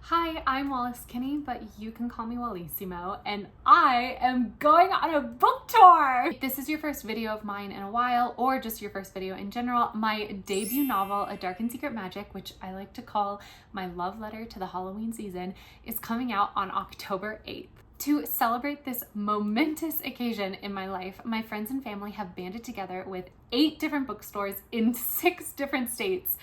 Hi, I'm Wallace Kinney, but you can call me Wallissimo, and I am going on a book tour! If this is your first video of mine in a while, or just your first video in general, my debut novel, A Dark and Secret Magic, which I like to call my love letter to the Halloween season, is coming out on October 8th. To celebrate this momentous occasion in my life, my friends and family have banded together with 8 different bookstores in 6 different states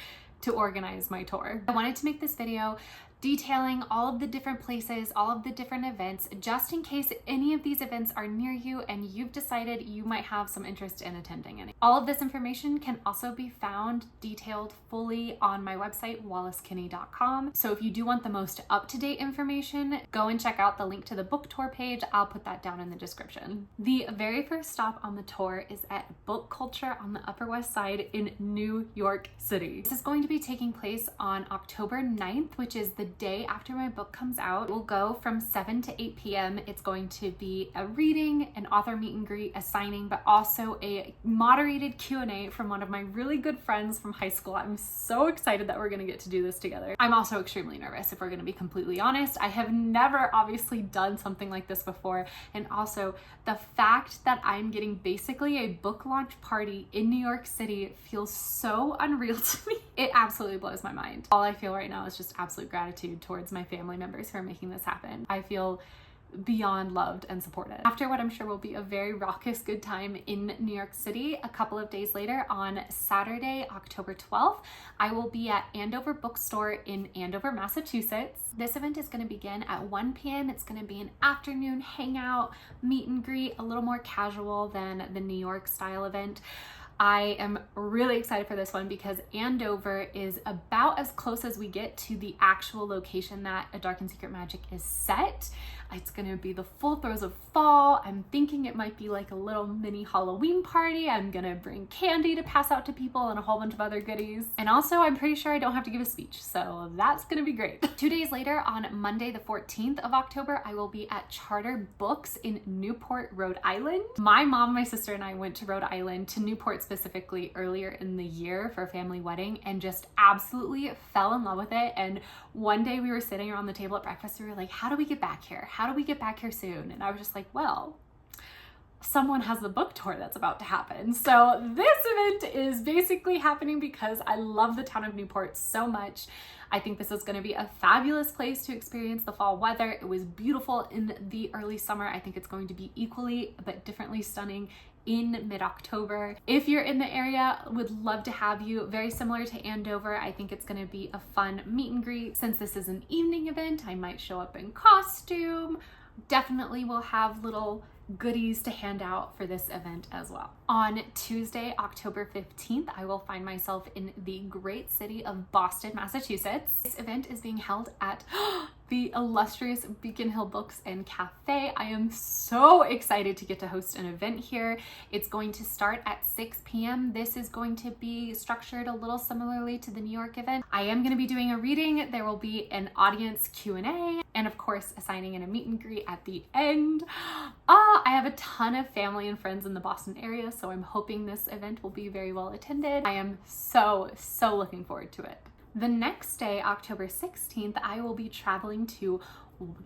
to organize my tour. I wanted to make this video detailing all of the different places, all of the different events, just in case any of these events are near you and you've decided you might have some interest in attending any. All of this information can also be found detailed fully on my website, wallacekinney.com. So if you do want the most up-to-date information, go and check out the link to the book tour page. I'll put that down in the description. The very first stop on the tour is at Book Culture on the Upper West Side in New York City. This is going to be taking place on October 9th, which is the day after my book comes out. We'll go from 7 to 8 p.m. It's going to be a reading, an author meet and greet, a signing, but also a moderated Q&A from one of my really good friends from high school. I'm so excited that we're gonna get to do this together. I'm also extremely nervous, if we're gonna be completely honest. I have never obviously done something like this before, and also the fact that I'm getting basically a book launch party in New York City feels so unreal to me. It absolutely blows my mind. All I feel right now is just absolute gratitude towards my family members who are making this happen. I feel beyond loved and supported. After what I'm sure will be a very raucous good time in New York City, a couple of days later on Saturday, October 12th, I will be at Andover Bookstore in Andover, Massachusetts. This event is going to begin at 1 p.m. It's going to be an afternoon hangout, meet and greet, a little more casual than the New York style event. I am really excited for this one because Andover is about as close as we get to the actual location that A Dark and Secret Magic is set. It's gonna be the full throes of fall. I'm thinking it might be like a little mini Halloween party. I'm gonna bring candy to pass out to people and a whole bunch of other goodies. And also I'm pretty sure I don't have to give a speech, so that's gonna be great. 2 days later, on Monday the 14th of October, I will be at Charter Books in Newport, Rhode Island. My mom, my sister, and I went to Rhode Island, to Newport specifically, earlier in the year for a family wedding and just absolutely fell in love with it. And one day we were sitting around the table at breakfast and we were like, how do we get back here? How do we get back here soon? And I was just like, well, someone has the book tour that's about to happen. So this event is basically happening because I love the town of Newport so much. I think this is going to be a fabulous place to experience the fall weather. It was beautiful in the early summer. I think it's going to be equally but differently stunning in mid-October. If you're in the area, would love to have you. Very similar to Andover, I think it's going to be a fun meet and greet. Since this is an evening event, I might show up in costume. Definitely will have little goodies to hand out for this event as well. On Tuesday, October 15th, I will find myself in the great city of Boston, Massachusetts. This event is being held at the illustrious Beacon Hill Books and Cafe. I am so excited to get to host an event here. It's going to start at 6 p.m. This is going to be structured a little similarly to the New York event. I am going to be doing a reading. There will be an audience Q&A, and of course a signing and a meet and greet at the end. I have a ton of family and friends in the Boston area, so I'm hoping this event will be very well attended. I am so looking forward to it. The next day, October 16th, I will be traveling to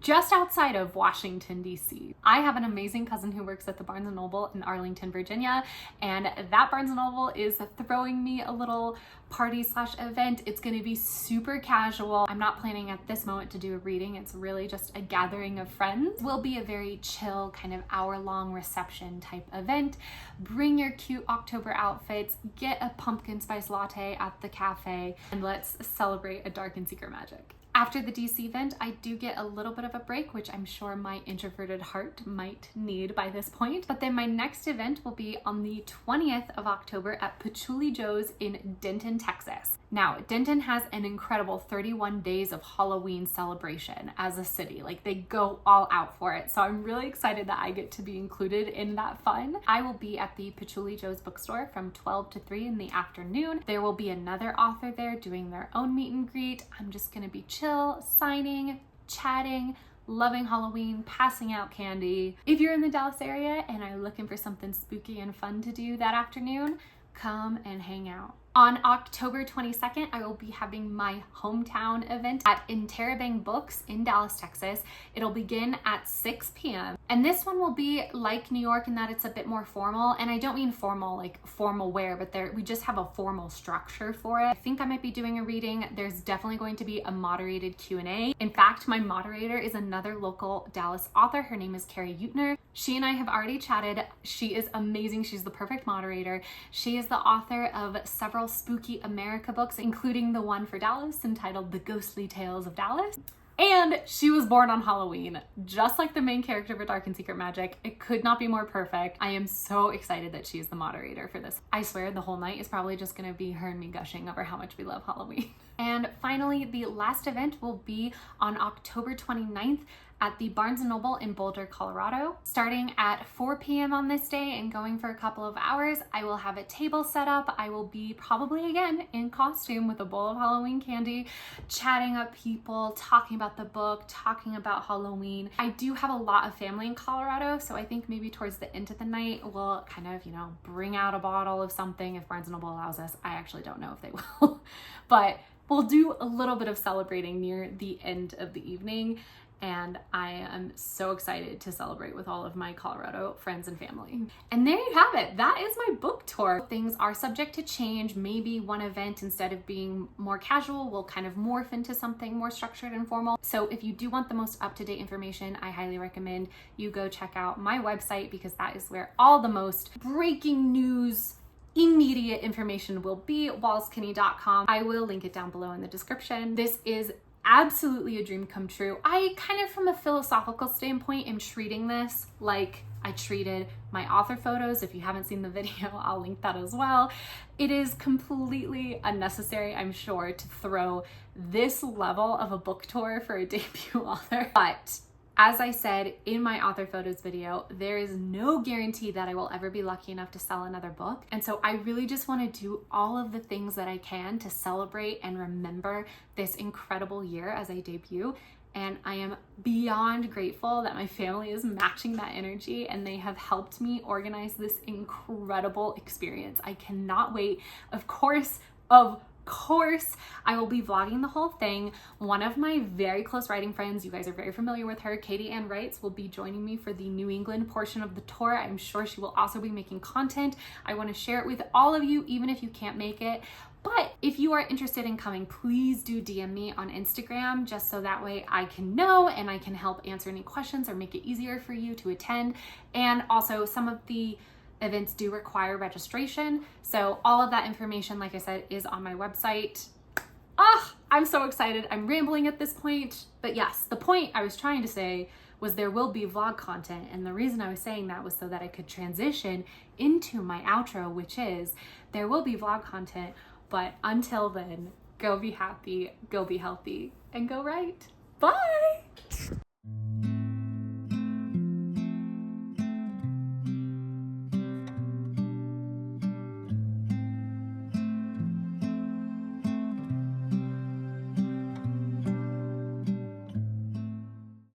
just outside of Washington, D.C. I have an amazing cousin who works at the Barnes & Noble in Arlington, Virginia, and that Barnes & Noble is throwing me a little party/event. It's going to be super casual. I'm not planning at this moment to do a reading. It's really just a gathering of friends. It will be a very chill, kind of hour-long reception type event. Bring your cute October outfits, get a pumpkin spice latte at the cafe, and let's celebrate A Dark and Secret Magic. After the DC event, I do get a little bit of a break, which I'm sure my introverted heart might need by this point. But then my next event will be on the 20th of October at Patchouli Joe's in Denton, Texas. Now, Denton has an incredible 31 days of Halloween celebration as a city. Like, they go all out for it. So I'm really excited that I get to be included in that fun. I will be at the Patchouli Joe's bookstore from 12 to 3 in the afternoon. There will be another author there doing their own meet and greet. I'm just gonna be chill, signing, chatting, loving Halloween, passing out candy. If you're in the Dallas area and are looking for something spooky and fun to do that afternoon, come and hang out. On October 22nd, I will be having my hometown event at Interrobang Books in Dallas, Texas. It'll begin at 6 p.m. And this one will be like New York in that it's a bit more formal. And I don't mean formal like formal wear, but we just have a formal structure for it. I think I might be doing a reading. There's definitely going to be a moderated Q&A. In fact, my moderator is another local Dallas author. Her name is Carrie Utner. She and I have already chatted. She is amazing. She's the perfect moderator. She is the author of several spooky America books, including the one for Dallas entitled The Ghostly Tales of Dallas. And she was born on Halloween, just like the main character for Dark and Secret Magic. It could not be more perfect. I am so excited that she's the moderator for this. I swear the whole night is probably just gonna be her and me gushing over how much we love Halloween. And finally, the last event will be on October 29th at the Barnes & Noble in Boulder, Colorado. Starting at 4 p.m. on this day and going for a couple of hours, I will have a table set up. I will be probably again in costume with a bowl of Halloween candy, chatting up people, talking about the book, talking about Halloween. I do have a lot of family in Colorado, so I think maybe towards the end of the night, we'll kind of, bring out a bottle of something if Barnes & Noble allows us. I actually don't know if they will, but we'll do a little bit of celebrating near the end of the evening. And I am so excited to celebrate with all of my Colorado friends and family. And there you have it. That is my book tour. Things are subject to change. Maybe one event, instead of being more casual, will kind of morph into something more structured and formal. So if you do want the most up-to-date information, I highly recommend you go check out my website, because that is where all the most breaking news, immediate information will be, wallskinney.com. I will link it down below in the description. This is absolutely a dream come true. I kind of, from a philosophical standpoint, am treating this like I treated my author photos. If you haven't seen the video, I'll link that as well. It is completely unnecessary, I'm sure, to throw this level of a book tour for a debut author. But as I said in my author photos video, there is no guarantee that I will ever be lucky enough to sell another book. And so I really just want to do all of the things that I can to celebrate and remember this incredible year as I debut. And I am beyond grateful that my family is matching that energy and they have helped me organize this incredible experience. I cannot wait. Of course, I will be vlogging the whole thing. One of my very close writing friends, you guys are very familiar with her, Katie Ann Wrights, will be joining me for the New England portion of the tour. I'm sure she will also be making content. I want to share it with all of you, even if you can't make it. But if you are interested in coming, please do DM me on Instagram, just so that way I can know and I can help answer any questions or make it easier for you to attend. And also, some of the events do require registration. So all of that information, like I said, is on my website. I'm so excited. I'm rambling at this point, but yes, the point I was trying to say was there will be vlog content. And the reason I was saying that was so that I could transition into my outro, which is there will be vlog content, but until then, go be happy, go be healthy, and go write. Bye.